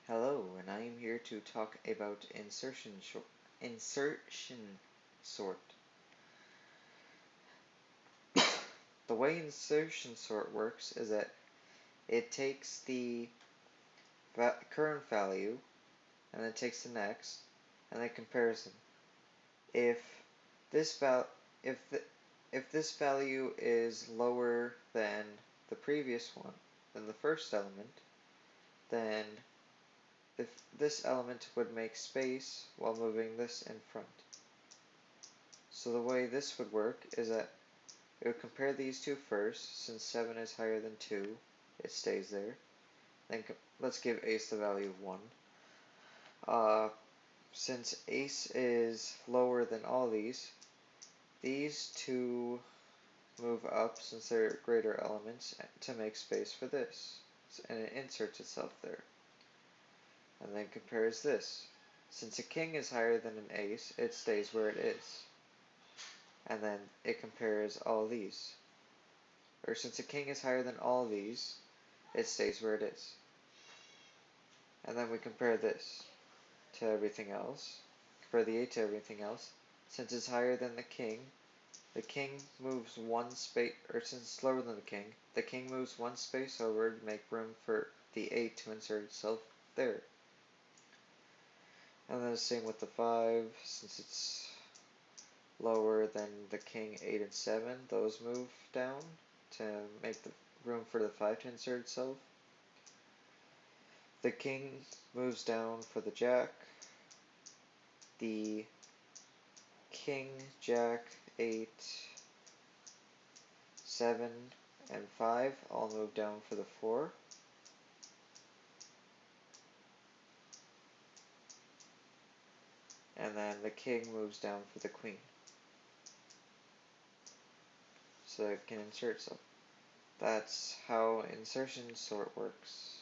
Hello, and I am here to talk about insertion sort. The way insertion sort works is that it takes the current value and then takes the next and then compares them. If this val if the if this value is lower than the previous one, than the first element, then if this element would make space while moving this in front. So the way this would work is that it would compare these two first. Since 7 is higher than 2, it stays there. Then let's give ace the value of 1. Since ace is lower than all these two move up since they're greater elements to make space for this. And it inserts itself there. And then compares this. Since a king is higher than an ace, it stays where it is. And then it compares all these. Or since a king is higher than all these, it stays where it is. And then we compare this to everything else. Compare the 8 to everything else. Since it's higher than the king moves one space, or since it's lower than the king moves one space over to make room for the 8 to insert itself there. And then the same with the 5, since it's lower than the king, 8 and 7, those move down to make the room for the 5 to insert itself. The king moves down for the jack. The king, jack, 8, 7, and 5 all move down for the 4. And then the king moves down for the queen. So it can insert itself. That's how insertion sort works.